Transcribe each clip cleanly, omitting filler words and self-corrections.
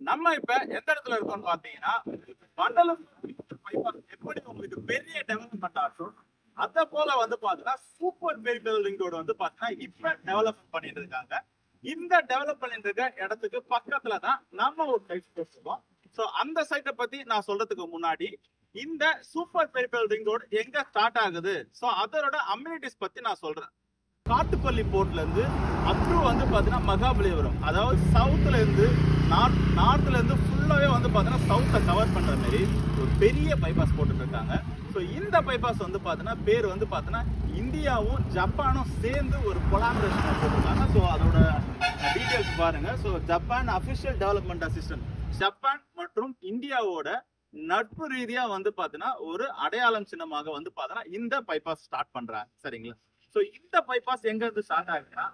நம்ம இப்ப எந்த இடத்துல இருக்கோம்னு பாத்தீங்கன்னா மண்டலம் bypass எப்படி உங்களுக்கு பெரிய டெவலப்மெண்ட் ஆகும் அத போல வந்து பாத்தீங்கன்னா சூப்பர் பெரிஃபெரல் ரிங் ரோடு வந்து பாத்தீங்கன்னா இப்ப டெவலப் பண்ணிட்டு இருக்காங்க. இந்த டெவலப் பண்ணிட்டு இருக்க இடத்துக்கு பக்கத்துல தான் நம்ம ஒரு சைட் போட்டுருக்கோம். சோ அந்த சைட்டை பத்தி நான் சொல்றதுக்கு முன்னாடி இந்த சூப்பர் பெரிஃபெரல் ரிங் ரோடு எங்க ஸ்டார்ட் ஆகுது, சோ அதோட அம்யூனிட்டிஸ் பத்தி நான் சொல்றேன். காட்டுப்பள்ளி போர்ட்ல இருந்து அப்ரூ வந்து பாத்தீங்கன்னா மகாபலிபுரம், அதாவது சவுத்துல இருந்து நார்த்ல இருந்து ஃபுல்லாவே வந்து பாத்தீங்கன்னா சவுத்தை கவர் பண்ற மாதிரி ஒரு பெரிய பைபாஸ் போட்டுட்டு இருக்காங்க. ஸோ இந்த பைபாஸ் வந்து பாத்தீங்கன்னா பேர் வந்து பாத்தீங்கன்னா இந்தியாவும் ஜப்பானும் சேர்ந்து ஒரு கொலாபரேஷன் போட்டிருக்காங்க. ஸோ அதோட டீடைல்ஸ் பாருங்க. So Japan official development assistant, Japan மற்றும் இந்தியாவோட நட்பு ரீதியா வந்து பாத்தீங்கன்னா ஒரு அடையாளம் சின்னமாக வந்து பாத்தீங்கன்னா இந்த பைபாஸ் ஸ்டார்ட் பண்றாங்க. சரிங்களா? சோ இந்த பைபாஸ் எங்க இருந்து ஸ்டார்ட் ஆகுதுன்னா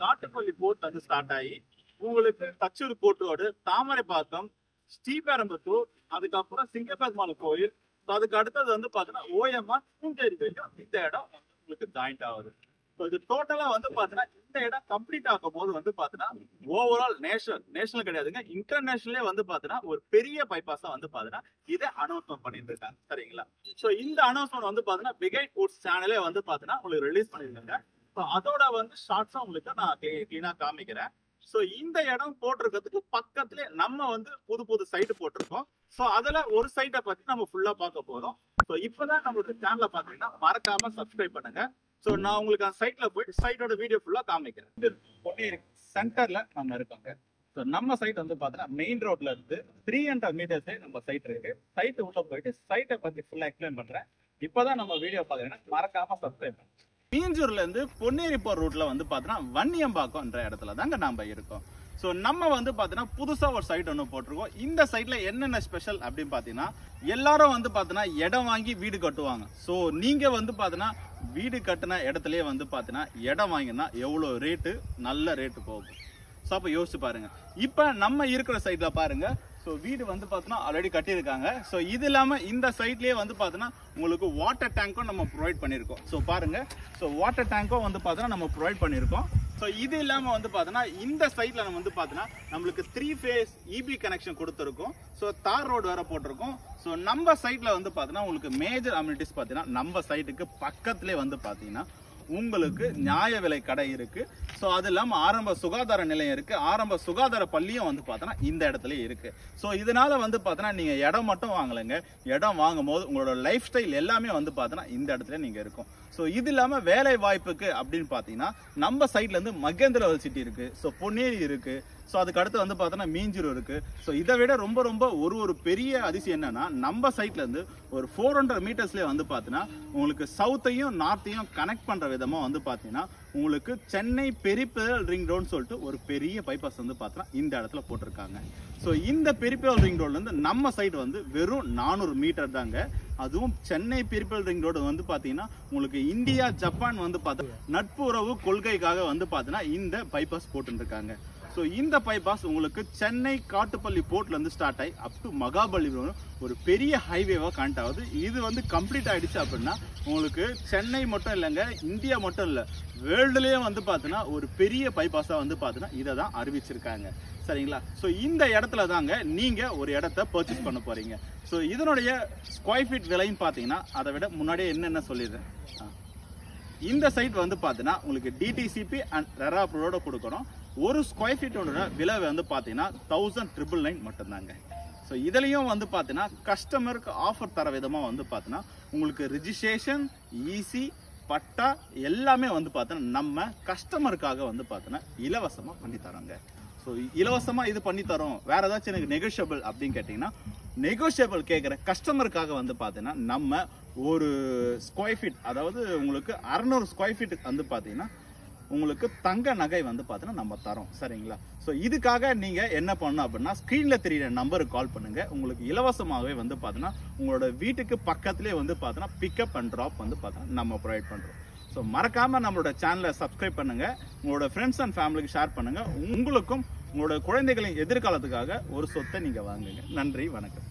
காட்டுப்பள்ளி போர்ட் வந்து ஸ்டார்ட் ஆகி உங்களுக்கு தச்சூர் கோட்டோடு, தாமரைப்பாக்கம், ஸ்ரீபெரும்புத்தூர், அதுக்கப்புறம் சிங்கப்பெருமாள் கோயில், அதுக்கு அடுத்தது வந்து பாத்தீங்கன்னா ஓஎம்ஆர் பூஞ்சேரி வரைக்கும் இந்த இடம் உங்களுக்கு ஜாயிண்ட் ஆகுது. இது டோட்டலா வந்து பாத்தீங்கன்னா இந்த இடம் கம்ப்ளீட் ஆகும் போது வந்து பாத்தீங்கன்னா ஓவரால் நேஷனல் கிடையாதுங்க, இன்டர்நேஷனலே வந்து பாத்தீங்கன்னா ஒரு பெரிய பைபாஸா வந்து பாத்தீங்கன்னா இதை அனௌன்ஸ்மெண்ட் பண்ணிட்டு இருக்காங்க. சரிங்களா? சோ இந்த அனௌன்ஸ்மெண்ட் வந்து பாத்தீங்கன்னா பிகைட் ஃபுட்ஸ் சேனலே வந்து பாத்தீங்கன்னா உங்களுக்கு ரிலீஸ் பண்ணிருக்காங்க. அதோட வந்து ஷார்ட்ஸா உங்களுக்கு நான் கிளீனா காமிக்கிறேன். சோ இந்த இடம் போட்டிருக்கிறதுக்கு பக்கத்துல நம்ம வந்து புது சைட் போட்டிருக்கோம். சோ அதுல ஒரு சைட்டை பத்தி நம்ம ஃபுல்லா பார்க்க போறோம். சோ இப்பதான் நம்மளோட சேனலை பாத்தீங்கன்னா மறக்காம சப்ஸ்கிரைப் பண்ணுங்க. சோ நான் உங்களுக்கு அந்த சைட்ல போயிட்டு சைட்டோட வீடியோ ஃபுல்லா காமிக்கிறேன். பொன்னேரி சென்டர்ல நம்ம இருக்கோங்க. ஸோ நம்ம சைட் வந்து பாத்தீங்கன்னா மெயின் ரோட்ல இருந்து 300 மீட்டர்ஸ் நம்ம சைட் இருக்கு. சைட் உள்ள போயிட்டு சைட்டை பத்தி ஃபுல்லா எக்ஸ்பிளைன் பண்றேன். இப்பதான் நம்ம வீடியோ பாக்குறேன்னா மறக்காம சப்ஸ்கிரைப் பண்ணுங்க. மீஞ்சூர்ல இருந்து பொன்னேரி போற ரூட்ல வந்து பாத்தீங்கன்னா வன்னியம்பாக்கம்ன்ற இடத்துல தாங்க நாம இருக்கோம். சோ நம்ம வந்து பாத்தீங்கன்னா புதுசா ஒரு சைட் ஒன்று போட்டிருக்கோம். இந்த சைட்ல என்னென்ன ஸ்பெஷல் அப்படின்னு பாத்தீங்கன்னா எல்லாரும் வந்து பாத்தீங்கன்னா இடம் வாங்கி வீடு கட்டுவாங்க. சோ நீங்க வந்து பாத்தீங்கன்னா வீடு கட்டின இடத்துலயே வந்து பாத்தீங்கன்னா இடம் வாங்கினா எவ்வளவு ரேட்டு, நல்ல ரேட்டு போகும். ஸோ அப்போ யோசிச்சு பாருங்க. இப்போ நம்ம இருக்கிற சைட்ல பாருங்க. ஸோ வீடு வந்து பார்த்தீங்கன்னா ஆல்ரெடி கட்டியிருக்காங்க. ஸோ இது இல்லாமல் இந்த சைட்லேயே வந்து பார்த்தீங்கன்னா உங்களுக்கு வாட்டர் டேங்க்கும் நம்ம ப்ரொவைட் பண்ணியிருக்கோம். ஸோ பாருங்க. ஸோ வாட்டர் டேங்க்கும் வந்து பார்த்தீங்கன்னா நம்ம ப்ரொவைட் பண்ணியிருக்கோம். ஸோ இது இல்லாமல் வந்து பார்த்தீங்கன்னா இந்த சைட்ல நம்ம வந்து பார்த்தீங்கன்னா நம்மளுக்கு 3 phase இபி கனெக்ஷன் கொடுத்துருக்கோம். ஸோ தார் ரோடு வேற போட்டிருக்கோம். ஸோ நம்ம சைட்ல வந்து பார்த்தீங்கன்னா உங்களுக்கு மேஜர் அம்யூனிட்டிஸ் பார்த்தீங்கன்னா நம்ம சைட்டுக்கு பக்கத்துலேயே வந்து பார்த்தீங்கன்னா உங்களுக்கு நியாய விலை கடை இருக்கு. ஸோ அது இல்லாமல் ஆரம்ப சுகாதார நிலையம் இருக்கு. ஆரம்ப சுகாதார பள்ளியும் வந்து பார்த்தோன்னா இந்த இடத்துல இருக்கு. ஸோ இதனால வந்து பார்த்தோன்னா நீங்க இடம் மட்டும் வாங்கலைங்க, இடம் வாங்கும் போது உங்களோட லைஃப் ஸ்டைல் எல்லாமே வந்து பார்த்தோன்னா இந்த இடத்துல நீங்க இருக்கும். ஸோ இது இல்லாமல் வேலை வாய்ப்புக்கு அப்படின்னு பார்த்தீங்கன்னா நம்ம சைட்ல இருந்து மகேந்திர சிட்டி இருக்கு. ஸோ பொன்னேரி இருக்கு. ஸோ அதுக்கு அடுத்து வந்து பார்த்தோன்னா மீஞ்சூர் இருக்கு. ஸோ இதை விட ரொம்ப ஒரு பெரிய அதிசயம் என்னன்னா நம்ம சைட்ல இருந்து ஒரு 400 மீட்டர்ஸ்லேயே வந்து பார்த்தீங்கன்னா உங்களுக்கு சவுத்தையும் நார்த்தையும் கனெக்ட் பண்ற விதமா வந்து பார்த்தீங்கன்னா உங்களுக்கு சென்னை பெரிஃபெரல் ரிங் ரோடுன்னு சொல்லிட்டு ஒரு பெரிய பைபாஸ் வந்து பார்த்தீங்கன்னா இந்த இடத்துல போட்டிருக்காங்க. ஸோ இந்த பெரிஃபெரல் ரிங் ரோட்ல இருந்து நம்ம சைடு வந்து வெறும் 400 மீட்டர் தாங்க. அதுவும் சென்னை பெரிஃபெரல் ரிங் ரோடு வந்து பாத்தீங்கன்னா உங்களுக்கு இந்தியா ஜப்பான் வந்து பார்த்தா நட்புறவு கொள்கைக்காக வந்து பார்த்தீங்கன்னா இந்த பைபாஸ் போட்டுருக்காங்க. ஸோ இந்த பைபாஸ் உங்களுக்கு சென்னை காட்டுப்பள்ளி போர்ட்ல இருந்து ஸ்டார்ட் ஆகி அப் டு மகாபலிபுரம் ஒரு பெரிய ஹைவேவா கனெக்ட் ஆகுது. இது வந்து கம்ப்ளீட் ஆயிடுச்சு அப்படின்னா உங்களுக்கு சென்னை மட்டும் இல்லைங்க, இந்தியா மட்டும் இல்லை, வேர்ல்டுலயே வந்து பார்த்தீங்கன்னா ஒரு பெரிய பைபாஸா வந்து பார்த்தீங்கன்னா இதை தான் அறிவிச்சிருக்காங்க. சரிங்களா? ஸோ இந்த இடத்துல தாங்க நீங்க ஒரு இடத்த பர்ச்சேஸ் பண்ண போறீங்க. ஸோ இதனுடைய ஸ்கொயர் ஃபீட் விலையும் பார்த்தீங்கன்னா அதை விட முன்னாடியே என்னென்ன சொல்லிடுறேன். இந்த சைட் வந்து பார்த்தீங்கன்னா உங்களுக்கு டிடிசிபி அண்ட் ரெரா அப்ரூவோட கொடுக்கணும். ஒரு ஸ்கொயர் ஃபீட்டோட விலை வந்து பார்த்தீங்கன்னா 1999 மட்டும்தாங்க. ஸோ இதுலையும் வந்து பார்த்தீங்கன்னா கஸ்டமருக்கு ஆஃபர் தர விதமாக வந்து பார்த்தீங்கன்னா உங்களுக்கு ரிஜிஸ்ட்ரேஷன், ஈசி, பட்டா எல்லாமே வந்து பார்த்தீங்கன்னா நம்ம கஸ்டமருக்காக வந்து பார்த்தீங்கன்னா இலவசமாக பண்ணி தரோங்க. ஸோ இலவசமாக இது பண்ணி தரோம், வேற ஏதாச்சும் எனக்கு நெகோஷியபிள் அப்படின்னு கேட்டிங்கன்னா நெகோஷியபிள் கேட்குற கஸ்டமருக்காக வந்து பார்த்தீங்கன்னா நம்ம ஒரு ஸ்கொயர் ஃபீட், அதாவது உங்களுக்கு 600 ஸ்கொயர் ஃபீட் வந்து பார்த்தீங்கன்னா உங்களுக்கு தங்க நகை வந்து பார்த்தீங்கன்னா நம்ம தரோம். சரிங்களா? ஸோ இதுக்காக நீங்க என்ன பண்ணணும் அப்படின்னா ஸ்கிரீன்ல தெரியுற நம்பருக்கு கால் பண்ணுங்க. உங்களுக்கு இலவசமாகவே வந்து பார்த்தீங்கன்னா உங்களோட வீட்டுக்கு பக்கத்துலேயே வந்து பார்த்தீங்கன்னா பிக்கப் அண்ட் ட்ராப் வந்து பார்த்தீங்கன்னா நம்ம ப்ரொவைட் பண்றோம். ஸோ மறக்காம நம்மளோட சேனலை சப்ஸ்கிரைப் பண்ணுங்க, உங்களோட ஃப்ரெண்ட்ஸ் அண்ட் ஃபேமிலிக்கு ஷேர் பண்ணுங்க. உங்களுக்கும் உங்களோட குழந்தைகளின் எதிர்காலத்துக்காக ஒரு சொத்தை நீங்க வாங்குங்க. நன்றி, வணக்கம்.